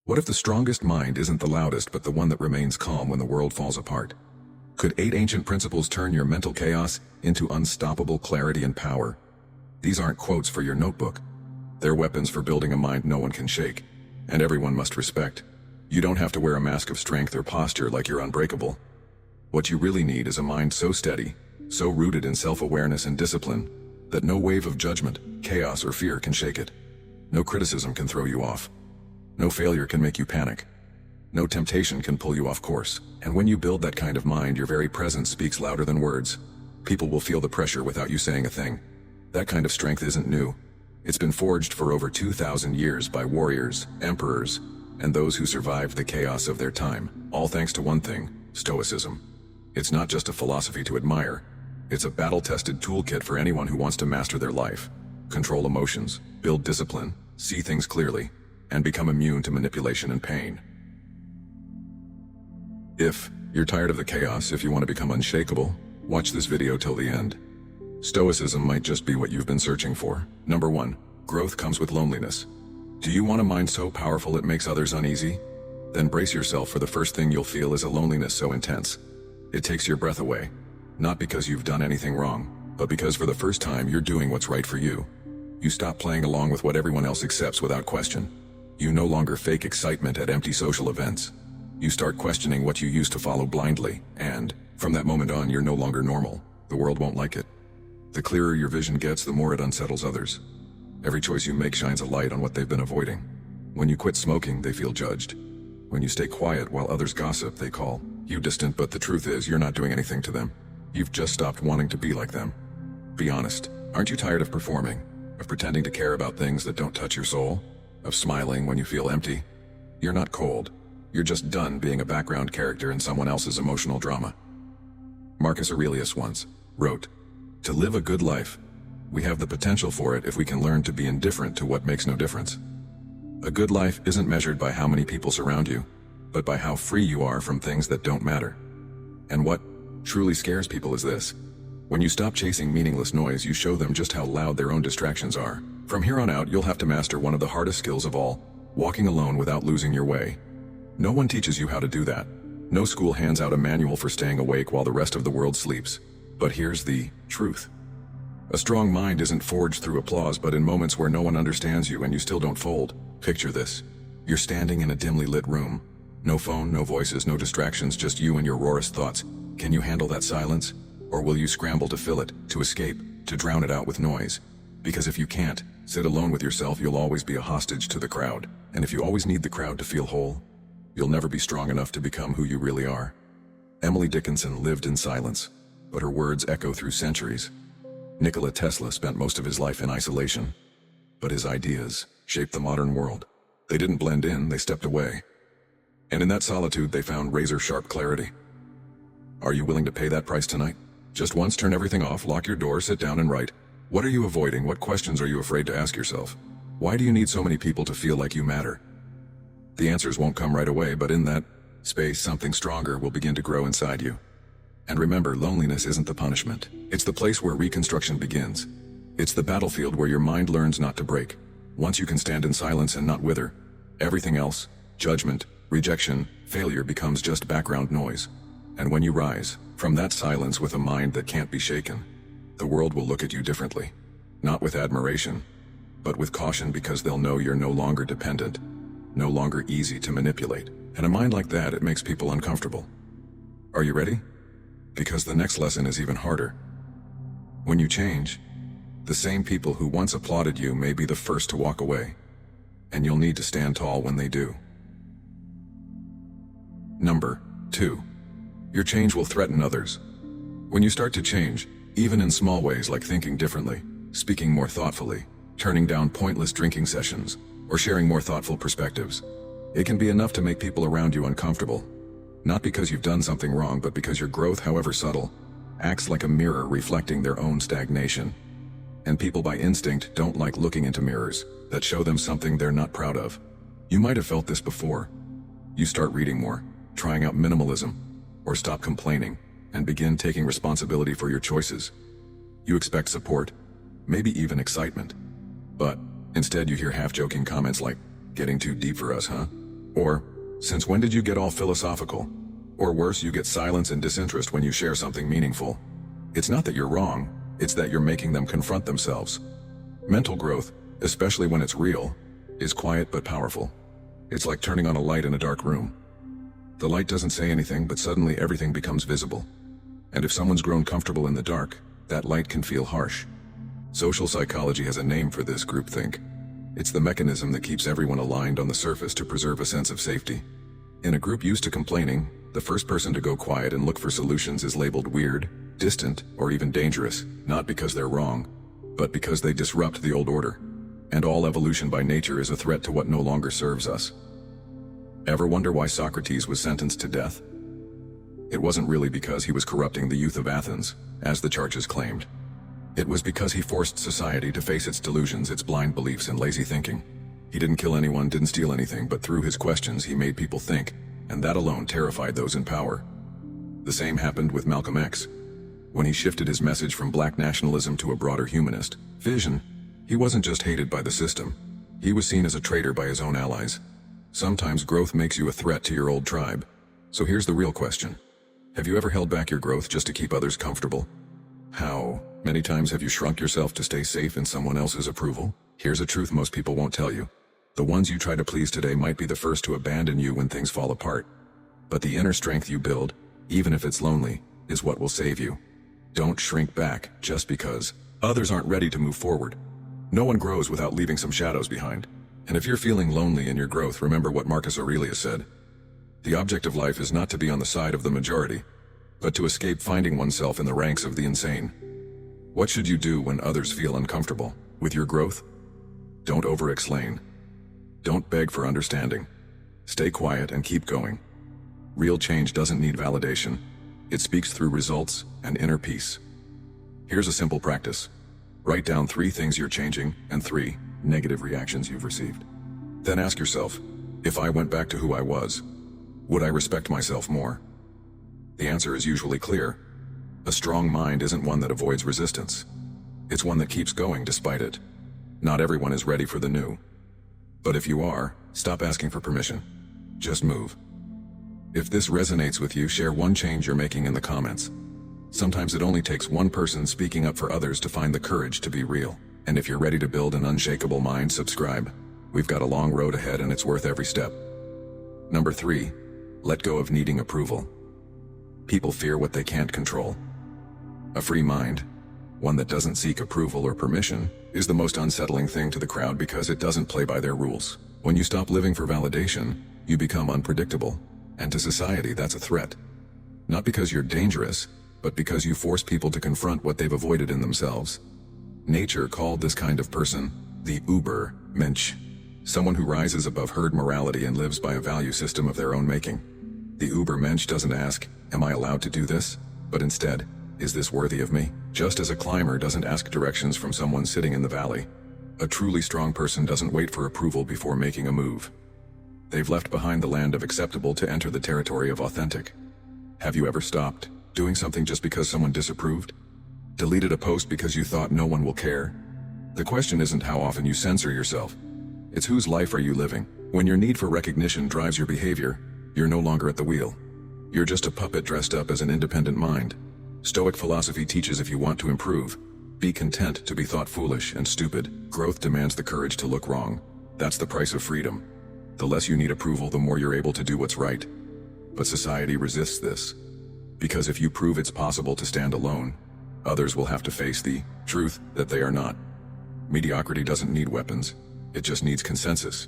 What if the strongest mind isn't the loudest but the one that remains calm when the world falls apart? Could 8 ancient principles turn your mental chaos into unstoppable clarity and power? These aren't quotes for your notebook. They're weapons for building a mind no one can shake, and everyone must respect. You don't have to wear a mask of strength or posture like you're unbreakable. What you really need is a mind so steady, so rooted in self-awareness and discipline, that no wave of judgment, chaos, or fear can shake it. No criticism can throw you off. No failure can make you panic. No temptation can pull you off course. And when you build that kind of mind, your very presence speaks louder than words. People will feel the pressure without you saying a thing. That kind of strength isn't new. It's been forged for over 2,000 years by warriors, emperors, and those who survived the chaos of their time, all thanks to one thing: Stoicism. It's not just a philosophy to admire. It's a battle-tested toolkit for anyone who wants to master their life, control emotions, build discipline, see things clearly, and become immune to manipulation and pain. If you're tired of the chaos, if you want to become unshakable, watch this video till the end. Stoicism might just be what you've been searching for. Number 1. Growth comes with loneliness. Do you want a mind so powerful it makes others uneasy? Then brace yourself, for the first thing you'll feel is a loneliness so intense it takes your breath away. Not because you've done anything wrong, but because for the first time you're doing what's right for you. You stop playing along with what everyone else accepts without question. You no longer fake excitement at empty social events. You start questioning what you used to follow blindly, and from that moment on, you're no longer normal. The world won't like it. The clearer your vision gets, the more it unsettles others. Every choice you make shines a light on what they've been avoiding. When you quit smoking, they feel judged. When you stay quiet while others gossip, they call you distant, but the truth is you're not doing anything to them. You've just stopped wanting to be like them. Be honest. Aren't you tired of performing? Of pretending to care about things that don't touch your soul? Of smiling when you feel empty? You're not cold. You're just done being a background character in someone else's emotional drama. Marcus Aurelius once wrote, "To live a good life, we have the potential for it if we can learn to be indifferent to what makes no difference." A good life isn't measured by how many people surround you, but by how free you are from things that don't matter. And what truly scares people is this: when you stop chasing meaningless noise, you show them just how loud their own distractions are. From here on out, you'll have to master one of the hardest skills of all: walking alone without losing your way. No one teaches you how to do that. No school hands out a manual for staying awake while the rest of the world sleeps. But here's the truth. A strong mind isn't forged through applause, but in moments where no one understands you and you still don't fold. Picture this. You're standing in a dimly lit room. No phone, no voices, no distractions, just you and your rawest thoughts. Can you handle that silence? Or will you scramble to fill it, to escape, to drown it out with noise? Because if you can't sit alone with yourself, you'll always be a hostage to the crowd. And if you always need the crowd to feel whole, you'll never be strong enough to become who you really are. Emily Dickinson lived in silence, but her words echo through centuries. Nikola Tesla spent most of his life in isolation, but his ideas shaped the modern world. They didn't blend in, they stepped away. And in that solitude, they found razor-sharp clarity. Are you willing to pay that price tonight? Just once, turn everything off, lock your door, sit down and write. What are you avoiding? What questions are you afraid to ask yourself? Why do you need so many people to feel like you matter? The answers won't come right away, but in that space, something stronger will begin to grow inside you. And remember, loneliness isn't the punishment. It's the place where reconstruction begins. It's the battlefield where your mind learns not to break. Once you can stand in silence and not wither, everything else, judgment, rejection, failure, becomes just background noise. And when you rise from that silence with a mind that can't be shaken, the world will look at you differently. Not with admiration, but with caution, because they'll know you're no longer dependent, no longer easy to manipulate. And a mind like that, it makes people uncomfortable. Are you ready? Because the next lesson is even harder. When you change, the same people who once applauded you may be the first to walk away, and you'll need to stand tall when they do. Number 2. Your change will threaten others. When you start to change, even in small ways like thinking differently, speaking more thoughtfully, turning down pointless drinking sessions, or sharing more thoughtful perspectives, it can be enough to make people around you uncomfortable. Not because you've done something wrong, but because your growth, however subtle, acts like a mirror reflecting their own stagnation. And people by instinct don't like looking into mirrors that show them something they're not proud of. You might have felt this before. You start reading more, trying out minimalism, or stop complaining, and begin taking responsibility for your choices. You expect support, maybe even excitement. But instead you hear half-joking comments like, "Getting too deep for us, huh?" Or, since when did you get all philosophical? Or worse, you get silence and disinterest when you share something meaningful. It's not that you're wrong, it's that you're making them confront themselves. Mental growth, especially when it's real, is quiet but powerful. It's like turning on a light in a dark room. The light doesn't say anything, but suddenly everything becomes visible. And if someone's grown comfortable in the dark, that light can feel harsh. Social psychology has a name for this groupthink. It's the mechanism that keeps everyone aligned on the surface to preserve a sense of safety. In a group used to complaining, the first person to go quiet and look for solutions is labeled weird, distant, or even dangerous, not because they're wrong, but because they disrupt the old order. And all evolution by nature is a threat to what no longer serves us. Ever wonder why Socrates was sentenced to death? It wasn't really because he was corrupting the youth of Athens, as the charges claimed. It was because he forced society to face its delusions, its blind beliefs, and lazy thinking. He didn't kill anyone, didn't steal anything, but through his questions he made people think, and that alone terrified those in power. The same happened with Malcolm X. When he shifted his message from black nationalism to a broader humanist vision, he wasn't just hated by the system, he was seen as a traitor by his own allies. Sometimes growth makes you a threat to your old tribe. So here's the real question. Have you ever held back your growth just to keep others comfortable? How many times have you shrunk yourself to stay safe in someone else's approval? Here's a truth most people won't tell you. The ones you try to please today might be the first to abandon you when things fall apart. But the inner strength you build, even if it's lonely, is what will save you. Don't shrink back just because others aren't ready to move forward. No one grows without leaving some shadows behind. And if you're feeling lonely in your growth, remember what Marcus Aurelius said. The object of life is not to be on the side of the majority, but to escape finding oneself in the ranks of the insane. What should you do when others feel uncomfortable with your growth? Don't over-explain. Don't beg for understanding. Stay quiet and keep going. Real change doesn't need validation. It speaks through results and inner peace. Here's a simple practice. Write down 3 things you're changing and 3 negative reactions you've received. Then ask yourself, if I went back to who I was, would I respect myself more? The answer is usually clear. A strong mind isn't one that avoids resistance. It's one that keeps going despite it. Not everyone is ready for the new. But if you are, stop asking for permission. Just move. If this resonates with you, share one change you're making in the comments. Sometimes it only takes one person speaking up for others to find the courage to be real. And if you're ready to build an unshakable mind, subscribe. We've got a long road ahead and it's worth every step. Number 3, let go of needing approval. People fear what they can't control. A free mind, one that doesn't seek approval or permission, is the most unsettling thing to the crowd because it doesn't play by their rules. When you stop living for validation, you become unpredictable. And to society, that's a threat. Not because you're dangerous, but because you force people to confront what they've avoided in themselves. Nature called this kind of person the Uber-Mensch, someone who rises above herd morality and lives by a value system of their own making. The Uber-Mensch doesn't ask, am I allowed to do this? But instead, is this worthy of me? Just as a climber doesn't ask directions from someone sitting in the valley, a truly strong person doesn't wait for approval before making a move. They've left behind the land of acceptable to enter the territory of authentic. Have you ever stopped doing something just because someone disapproved? Deleted a post because you thought no one will care? The question isn't how often you censor yourself. It's whose life are you living? When your need for recognition drives your behavior, you're no longer at the wheel. You're just a puppet dressed up as an independent mind. Stoic philosophy teaches if you want to improve, be content to be thought foolish and stupid. Growth demands the courage to look wrong. That's the price of freedom. The less you need approval, the more you're able to do what's right. But society resists this. Because if you prove it's possible to stand alone, others will have to face the truth that they are not. Mediocrity doesn't need weapons. It just needs consensus.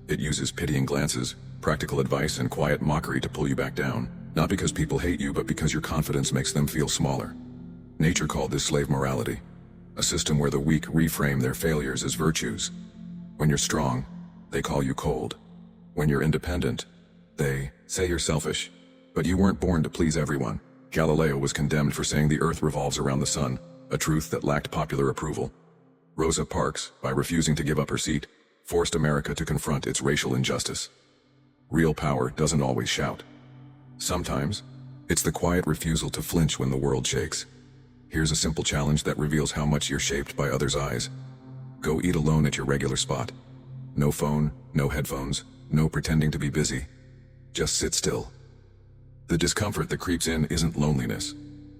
It uses pitying glances, practical advice, and quiet mockery to pull you back down. Not because people hate you, but because your confidence makes them feel smaller. Nature called this slave morality, a system where the weak reframe their failures as virtues. When you're strong, they call you cold. When you're independent, they say you're selfish. But you weren't born to please everyone. Galileo was condemned for saying the earth revolves around the sun, a truth that lacked popular approval. Rosa Parks, by refusing to give up her seat, forced America to confront its racial injustice. Real power doesn't always shout. Sometimes, it's the quiet refusal to flinch when the world shakes. Here's a simple challenge that reveals how much you're shaped by others' eyes. Go eat alone at your regular spot. No phone, no headphones, no pretending to be busy. Just sit still. The discomfort that creeps in isn't loneliness.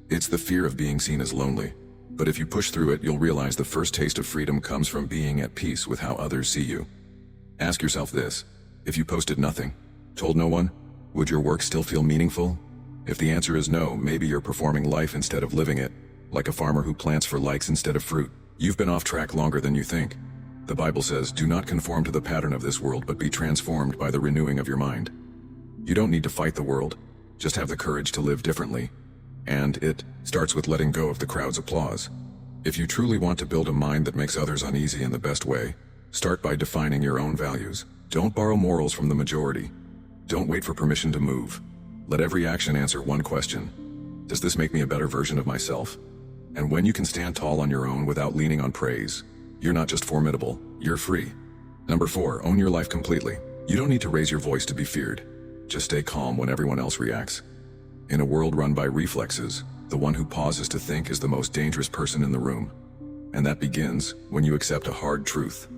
It's the fear of being seen as lonely. But if you push through it, you'll realize the first taste of freedom comes from being at peace with how others see you. Ask yourself this: if you posted nothing, told no one, would your work still feel meaningful? If the answer is no, maybe you're performing life instead of living it, like a farmer who plants for likes instead of fruit. You've been off track longer than you think. The Bible says, "Do not conform to the pattern of this world, but be transformed by the renewing of your mind." You don't need to fight the world, just have the courage to live differently. And it starts with letting go of the crowd's applause. If you truly want to build a mind that makes others uneasy in the best way, start by defining your own values. Don't borrow morals from the majority. Don't wait for permission to move. Let every action answer one question: does this make me a better version of myself? And when you can stand tall on your own without leaning on praise, you're not just formidable, you're free. Number 4, own your life completely. You don't need to raise your voice to be feared. Just stay calm when everyone else reacts. In a world run by reflexes, the one who pauses to think is the most dangerous person in the room. And that begins when you accept a hard truth.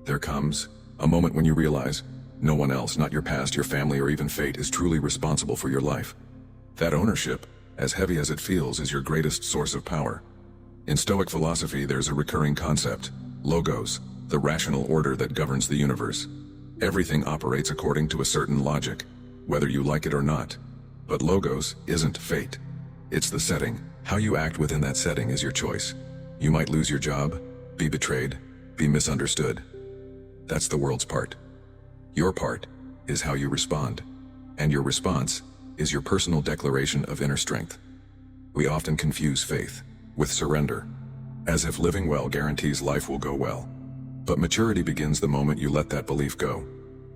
There comes a moment when you realize no one else, not your past, your family, or even fate, is truly responsible for your life. That ownership, as heavy as it feels, is your greatest source of power. In Stoic philosophy, there's a recurring concept: logos, the rational order that governs the universe. Everything operates according to a certain logic, whether you like it or not. But logos isn't fate. It's the setting. How you act within that setting is your choice. You might lose your job, be betrayed, be misunderstood. That's the world's part. Your part is how you respond. And your response is your personal declaration of inner strength. We often confuse faith with surrender, as if living well guarantees life will go well. But maturity begins the moment you let that belief go.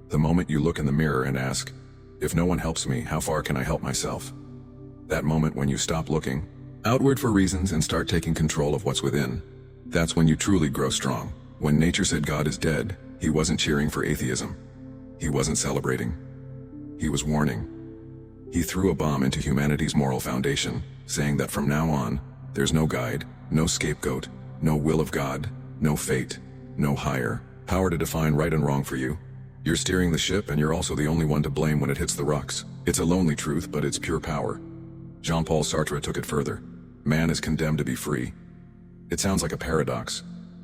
The moment you look in the mirror and ask, if no one helps me, how far can I help myself? That moment when you stop looking outward for reasons and start taking control of what's within, that's when you truly grow strong. When nature said God is dead, he wasn't cheering for atheism. He wasn't celebrating. He was warning. He threw a bomb into humanity's moral foundation, saying that from now on, there's no guide, no scapegoat, no will of God, no fate, no higher power to define right and wrong for you. You're steering the ship, and you're also the only one to blame when it hits the rocks. It's a lonely truth, but it's pure power. Jean-Paul Sartre took it further. Man is condemned to be free. It sounds like a paradox.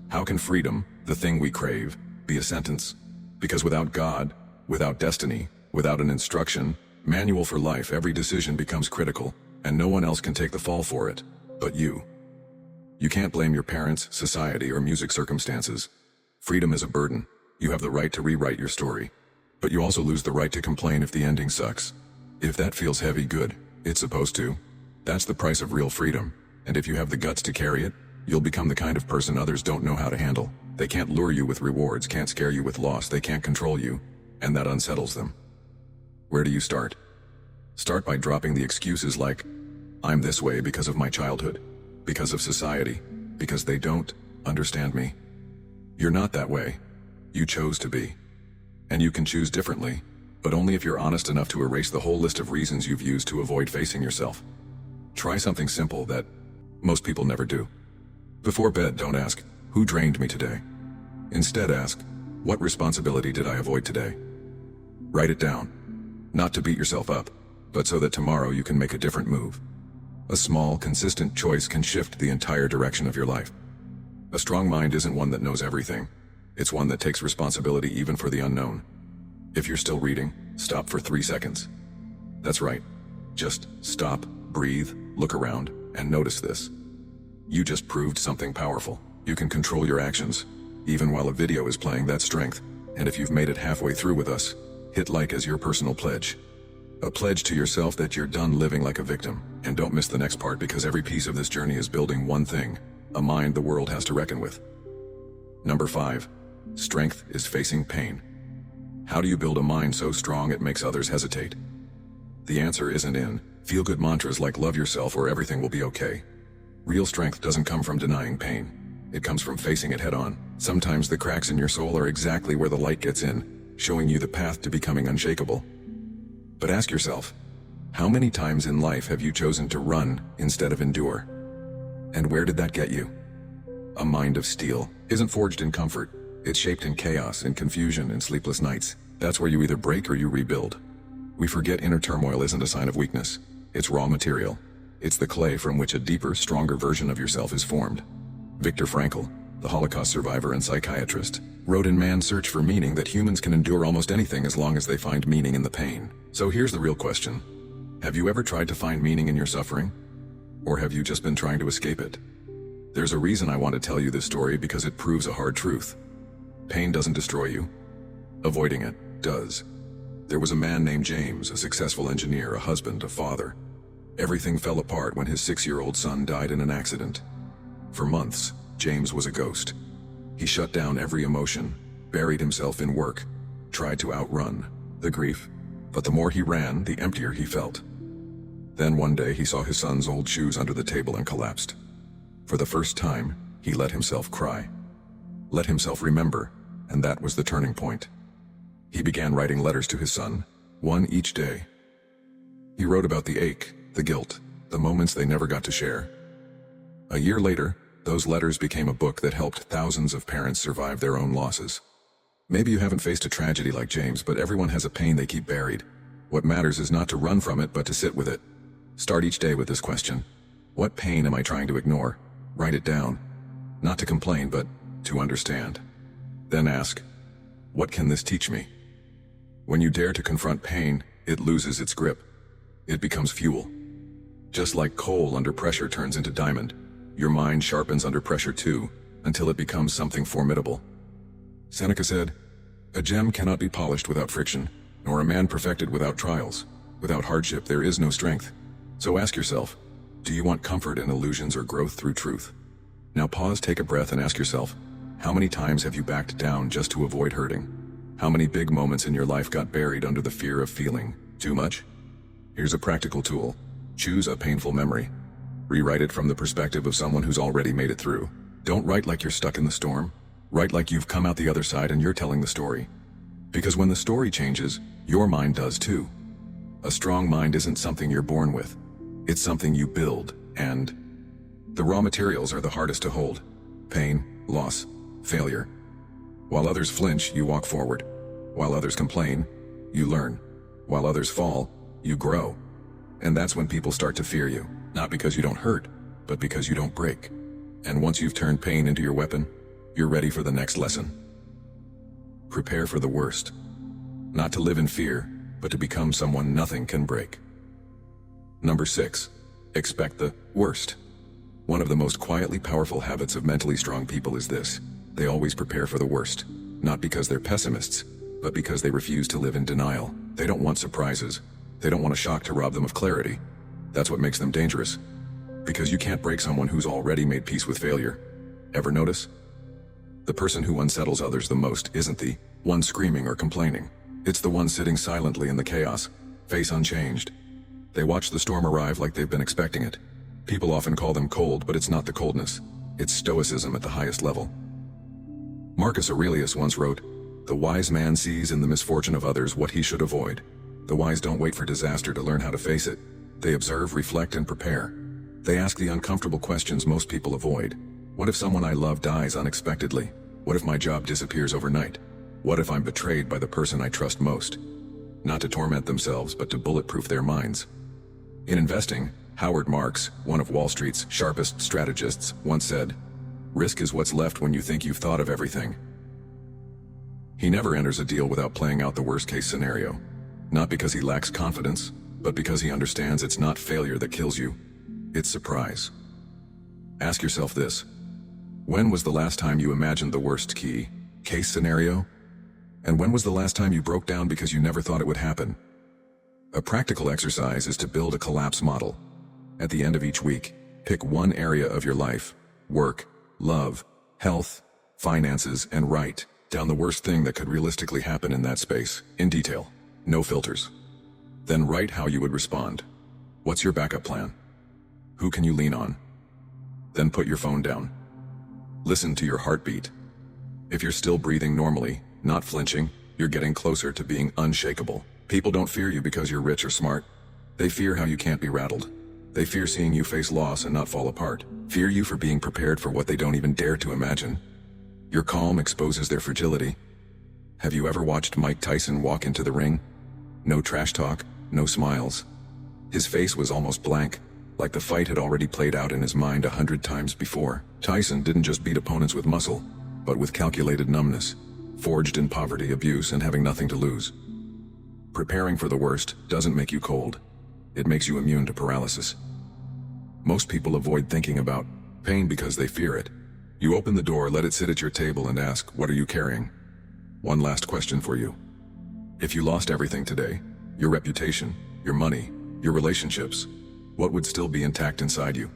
How can freedom, the thing we crave, be a sentence? Because without God, without destiny, without an instruction manual for life, every decision becomes critical, and no one else can take the fall for it but you. You can't blame your parents, society, or music circumstances. Freedom is a burden. You have the right to rewrite your story, but you also lose the right to complain if the ending sucks. If that feels heavy, good. It's supposed to. That's the price of real freedom, and if you have the guts to carry it, you'll become the kind of person others don't know how to handle. They can't lure you with rewards, can't scare you with loss, they can't control you, and that unsettles them. Where do you start? Start by dropping the excuses like, I'm this way because of my childhood, because of society, because they don't understand me. You're not that way. You chose to be. And you can choose differently, but only if you're honest enough to erase the whole list of reasons you've used to avoid facing yourself. Try something simple that most people never do. Before bed, don't ask, who drained me today? Instead ask, what responsibility did I avoid today? Write it down. Not to beat yourself up, but so that tomorrow you can make a different move. A small, consistent choice can shift the entire direction of your life. A strong mind isn't one that knows everything. It's one that takes responsibility even for the unknown. If you're still reading, stop for 3 seconds. That's right. Just stop, breathe, look around, and notice this. You just proved something powerful. You can control your actions, even while a video is playing. That strength. And if you've made it halfway through with us, hit like as your personal pledge. A pledge to yourself that you're done living like a victim. And don't miss the next part, because every piece of this journey is building one thing: a mind the world has to reckon with. Number 5. Strength is facing pain. How do you build a mind so strong it makes others hesitate? The answer isn't in feel-good mantras like love yourself or everything will be okay. Real strength doesn't come from denying pain. It comes from facing it head-on. Sometimes the cracks in your soul are exactly where the light gets in, showing you the path to becoming unshakable. But ask yourself, how many times in life have you chosen to run instead of endure? And where did that get you? A mind of steel isn't forged in comfort. It's shaped in chaos, in confusion, and sleepless nights. That's where you either break or you rebuild. We forget inner turmoil isn't a sign of weakness. It's raw material. It's the clay from which a deeper, stronger version of yourself is formed. Viktor Frankl, the Holocaust survivor and psychiatrist, wrote in Man's Search for Meaning that humans can endure almost anything as long as they find meaning in the pain. So here's the real question. Have you ever tried to find meaning in your suffering? Or have you just been trying to escape it? There's a reason I want to tell you this story, because it proves a hard truth. Pain doesn't destroy you. Avoiding it does. There was a man named James, a successful engineer, a husband, a father. Everything fell apart when his 6-year-old son died in an accident. For months, James was a ghost. He shut down every emotion, buried himself in work, tried to outrun the grief, but the more he ran, the emptier he felt. Then one day he saw his son's old shoes under the table and collapsed. For the first time, he let himself cry. Let himself remember, and that was the turning point. He began writing letters to his son, one each day. He wrote about the ache, the guilt, the moments they never got to share. A year later, those letters became a book that helped thousands of parents survive their own losses. Maybe you haven't faced a tragedy like James, but everyone has a pain they keep buried. What matters is not to run from it, but to sit with it. Start each day with this question. What pain am I trying to ignore? Write it down. Not to complain, but to understand. Then ask, what can this teach me? When you dare to confront pain, it loses its grip. It becomes fuel. Just like coal under pressure turns into diamond, your mind sharpens under pressure too, until it becomes something formidable. Seneca said, "A gem cannot be polished without friction, nor a man perfected without trials. Without hardship there is no strength." So ask yourself, do you want comfort in illusions or growth through truth? Now pause, take a breath, and ask yourself, how many times have you backed down just to avoid hurting? How many big moments in your life got buried under the fear of feeling too much? Here's a practical tool. Choose a painful memory. Rewrite it from the perspective of someone who's already made it through. Don't write like you're stuck in the storm. Write like you've come out the other side and you're telling the story. Because when the story changes, your mind does too. A strong mind isn't something you're born with. It's something you build, and the raw materials are the hardest to hold. Pain, loss, failure. While others flinch, you walk forward. While others complain, you learn. While others fall, you grow. And that's when people start to fear you, not because you don't hurt, but because you don't break. And once you've turned pain into your weapon, you're ready for the next lesson. Prepare for the worst. Not to live in fear, but to become someone nothing can break. Number 6. Expect the worst. One of the most quietly powerful habits of mentally strong people is this. They always prepare for the worst. Not because they're pessimists, but because they refuse to live in denial. They don't want surprises. They don't want a shock to rob them of clarity. That's what makes them dangerous. Because you can't break someone who's already made peace with failure. Ever notice? The person who unsettles others the most isn't the one screaming or complaining. It's the one sitting silently in the chaos, face unchanged. They watch the storm arrive like they've been expecting it. People often call them cold, but it's not the coldness. It's stoicism at the highest level. Marcus Aurelius once wrote, "The wise man sees in the misfortune of others what he should avoid." The wise don't wait for disaster to learn how to face it. They observe, reflect, and prepare. They ask the uncomfortable questions most people avoid. What if someone I love dies unexpectedly? What if my job disappears overnight? What if I'm betrayed by the person I trust most? Not to torment themselves, but to bulletproof their minds. In investing, Howard Marks, one of Wall Street's sharpest strategists, once said, "Risk is what's left when you think you've thought of everything." He never enters a deal without playing out the worst-case scenario. Not because he lacks confidence, but because he understands it's not failure that kills you. It's surprise. Ask yourself this. When was the last time you imagined the worst case scenario? And when was the last time you broke down because you never thought it would happen? A practical exercise is to build a collapse model. At the end of each week, pick one area of your life, work, love, health, finances, and write down the worst thing that could realistically happen in that space, in detail, no filters. Then write how you would respond. What's your backup plan? Who can you lean on? Then put your phone down. Listen to your heartbeat. If you're still breathing normally, not flinching, you're getting closer to being unshakable. People don't fear you because you're rich or smart. They fear how you can't be rattled. They fear seeing you face loss and not fall apart. Fear you for being prepared for what they don't even dare to imagine. Your calm exposes their fragility. Have you ever watched Mike Tyson walk into the ring? No trash talk, no smiles. His face was almost blank, like the fight had already played out in his mind 100 times before. Tyson didn't just beat opponents with muscle, but with calculated numbness, forged in poverty, abuse, and having nothing to lose. Preparing for the worst doesn't make you cold. It makes you immune to paralysis. Most people avoid thinking about pain because they fear it. You open the door, let it sit at your table, and ask, what are you carrying? One last question for you. If you lost everything today, your reputation, your money, your relationships, what would still be intact inside you?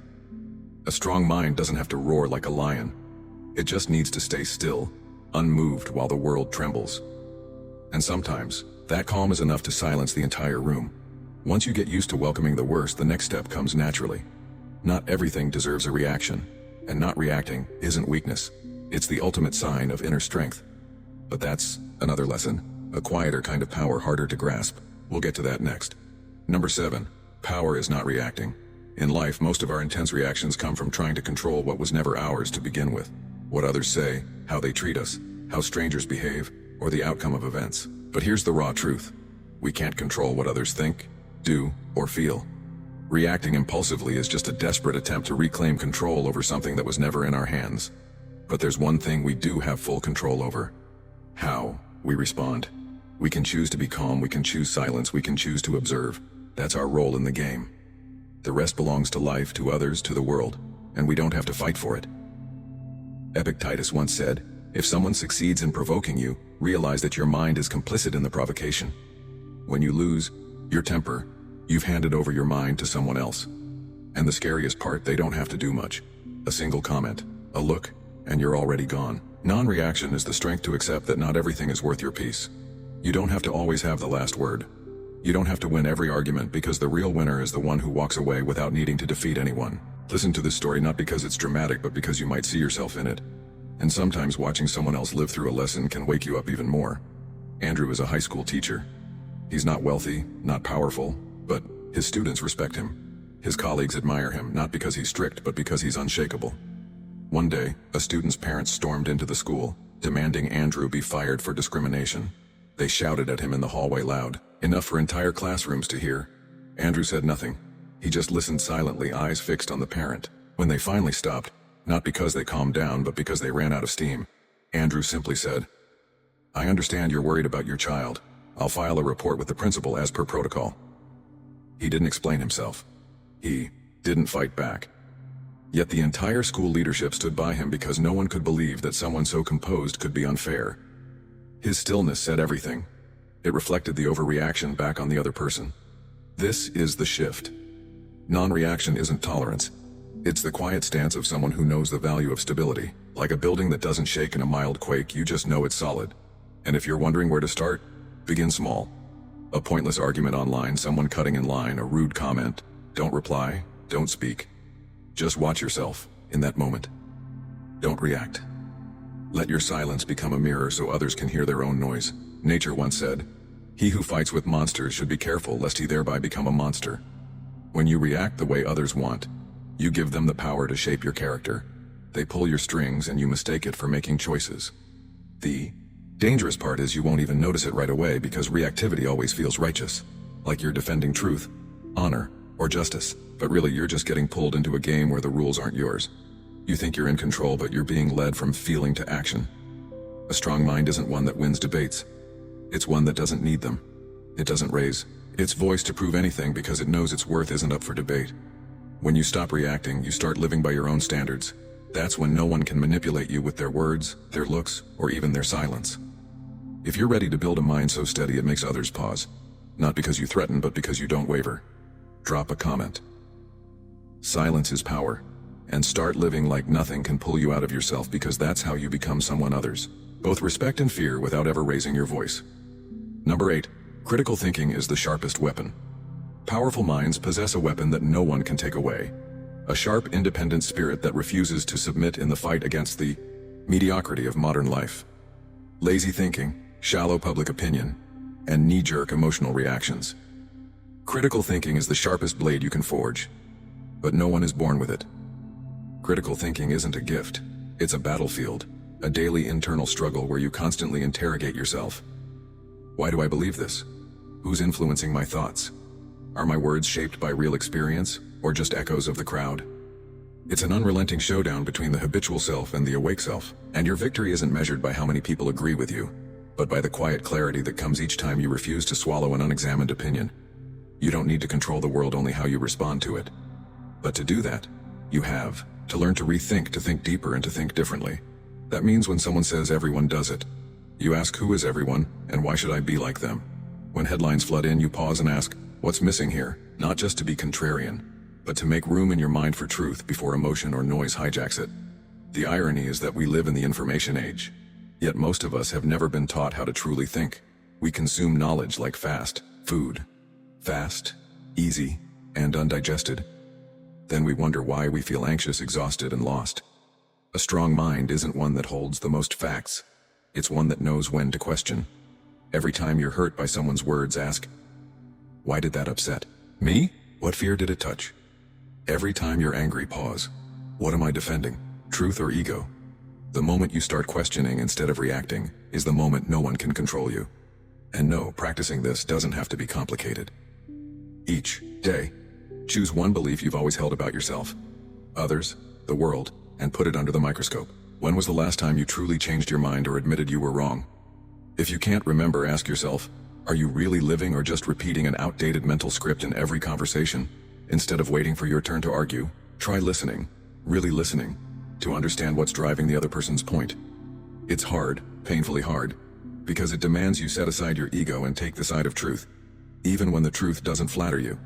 A strong mind doesn't have to roar like a lion. It just needs to stay still, unmoved while the world trembles. And sometimes, that calm is enough to silence the entire room. Once you get used to welcoming the worst, the next step comes naturally. Not everything deserves a reaction, and not reacting isn't weakness. It's the ultimate sign of inner strength. But that's another lesson, a quieter kind of power, harder to grasp. We'll get to that next. Number 7, power is not reacting. In life, most of our intense reactions come from trying to control what was never ours to begin with. What others say, how they treat us, how strangers behave, or the outcome of events. But here's the raw truth. We can't control what others think, do, or feel. Reacting impulsively is just a desperate attempt to reclaim control over something that was never in our hands. But there's one thing we do have full control over: how we respond. We can choose to be calm, we can choose silence, we can choose to observe. That's our role in the game. The rest belongs to life, to others, to the world, and we don't have to fight for it. Epictetus once said, if someone succeeds in provoking you, realize that your mind is complicit in the provocation. When you lose your temper, you've handed over your mind to someone else. And the scariest part, they don't have to do much. A single comment, a look, and you're already gone. Non-reaction is the strength to accept that not everything is worth your peace. You don't have to always have the last word. You don't have to win every argument, because the real winner is the one who walks away without needing to defeat anyone. Listen to this story not because it's dramatic, but because you might see yourself in it. And sometimes watching someone else live through a lesson can wake you up even more. Andrew is a high school teacher. He's not wealthy, not powerful, but his students respect him. His colleagues admire him, not because he's strict, but because he's unshakable. One day, a student's parents stormed into the school, demanding Andrew be fired for discrimination. They shouted at him in the hallway loud, enough for entire classrooms to hear. Andrew said nothing. He just listened silently, eyes fixed on the parent. When they finally stopped, not because they calmed down, but because they ran out of steam, Andrew simply said, I understand you're worried about your child. I'll file a report with the principal as per protocol. He didn't explain himself. He didn't fight back. Yet the entire school leadership stood by him because no one could believe that someone so composed could be unfair. His stillness said everything. It reflected the overreaction back on the other person. This is the shift. Non-reaction isn't tolerance. It's the quiet stance of someone who knows the value of stability. Like a building that doesn't shake in a mild quake, you just know it's solid. And if you're wondering where to start, begin small. A pointless argument online, someone cutting in line, a rude comment. Don't reply, don't speak. Just watch yourself in that moment. Don't react. Let your silence become a mirror so others can hear their own noise. Nature once said, he who fights with monsters should be careful lest he thereby become a monster. When you react the way others want, you give them the power to shape your character. They pull your strings and you mistake it for making choices. The dangerous part is you won't even notice it right away because reactivity always feels righteous, like you're defending truth, honor, or justice, but really you're just getting pulled into a game where the rules aren't yours. You think you're in control, but you're being led from feeling to action. A strong mind isn't one that wins debates. It's one that doesn't need them. It doesn't raise its voice to prove anything because it knows its worth isn't up for debate. When you stop reacting, you start living by your own standards. That's when no one can manipulate you with their words, their looks, or even their silence. If you're ready to build a mind so steady it makes others pause, not because you threaten, but because you don't waver, drop a comment. Silence is power, and start living like nothing can pull you out of yourself, because that's how you become someone others both respect and fear without ever raising your voice. Number 8, critical thinking is the sharpest weapon. Powerful minds possess a weapon that no one can take away. A sharp, independent spirit that refuses to submit in the fight against the mediocrity of modern life. Lazy thinking, shallow public opinion, and knee-jerk emotional reactions. Critical thinking is the sharpest blade you can forge, but no one is born with it. Critical thinking isn't a gift, it's a battlefield, a daily internal struggle where you constantly interrogate yourself. Why do I believe this? Who's influencing my thoughts? Are my words shaped by real experience, or just echoes of the crowd? It's an unrelenting showdown between the habitual self and the awake self, and your victory isn't measured by how many people agree with you, but by the quiet clarity that comes each time you refuse to swallow an unexamined opinion. You don't need to control the world, only how you respond to it. But to do that, you have to learn to rethink, to think deeper, and to think differently. That means when someone says everyone does it, you ask, who is everyone, and why should I be like them? When headlines flood in, you pause and ask, what's missing here? Not just to be contrarian, but to make room in your mind for truth before emotion or noise hijacks it. The irony is that we live in the information age, yet most of us have never been taught how to truly think. We consume knowledge like fast food. Fast, easy, and undigested. Then we wonder why we feel anxious, exhausted, and lost. A strong mind isn't one that holds the most facts. It's one that knows when to question. Every time you're hurt by someone's words, ask, why did that upset me? What fear did it touch? Every time you're angry, pause. What am I defending? Truth or ego? The moment you start questioning instead of reacting is the moment no one can control you. And no, practicing this doesn't have to be complicated. Each day, choose one belief you've always held about yourself, others, the world, and put it under the microscope. When was the last time you truly changed your mind or admitted you were wrong? If you can't remember, ask yourself, are you really living or just repeating an outdated mental script in every conversation? Instead of waiting for your turn to argue, try listening, really listening, to understand what's driving the other person's point. It's hard, painfully hard, because it demands you set aside your ego and take the side of truth, even when the truth doesn't flatter you.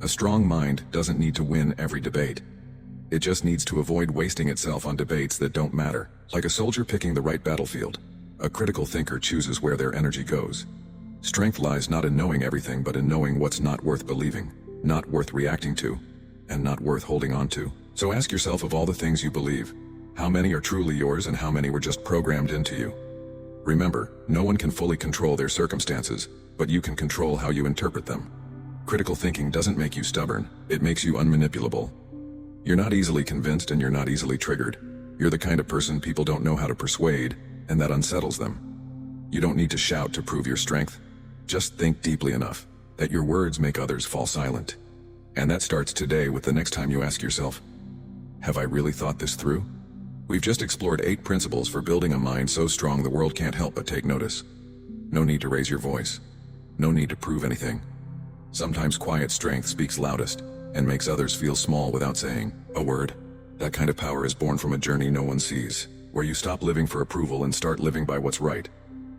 A strong mind doesn't need to win every debate. It just needs to avoid wasting itself on debates that don't matter. Like a soldier picking the right battlefield, a critical thinker chooses where their energy goes. Strength lies not in knowing everything, but in knowing what's not worth believing, not worth reacting to, and not worth holding on to. So ask yourself, of all the things you believe, how many are truly yours and how many were just programmed into you? Remember, no one can fully control their circumstances, but you can control how you interpret them. Critical thinking doesn't make you stubborn, it makes you unmanipulable. You're not easily convinced and you're not easily triggered. You're the kind of person people don't know how to persuade, and that unsettles them. You don't need to shout to prove your strength. Just think deeply enough that your words make others fall silent. And that starts today with the next time you ask yourself, have I really thought this through? We've just explored 8 principles for building a mind so strong the world can't help but take notice. No need to raise your voice. No need to prove anything. Sometimes quiet strength speaks loudest and makes others feel small without saying a word. That kind of power is born from a journey no one sees, where you stop living for approval and start living by what's right,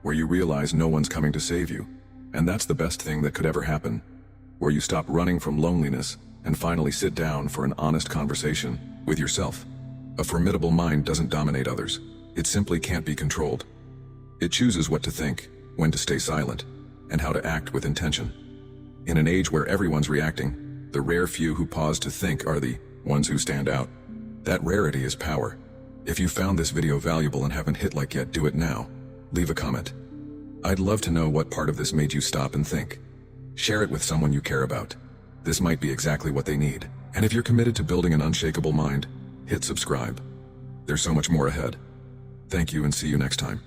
where you realize no one's coming to save you. And that's the best thing that could ever happen, where you stop running from loneliness and finally sit down for an honest conversation with yourself. A formidable mind doesn't dominate others. It simply can't be controlled. It chooses what to think, when to stay silent, and how to act with intention. In an age where everyone's reacting, the rare few who pause to think are the ones who stand out. That rarity is power. If you found this video valuable and haven't hit like yet, do it now. Leave a comment. I'd love to know what part of this made you stop and think. Share it with someone you care about. This might be exactly what they need. And if you're committed to building an unshakable mind, hit subscribe. There's so much more ahead. Thank you and see you next time.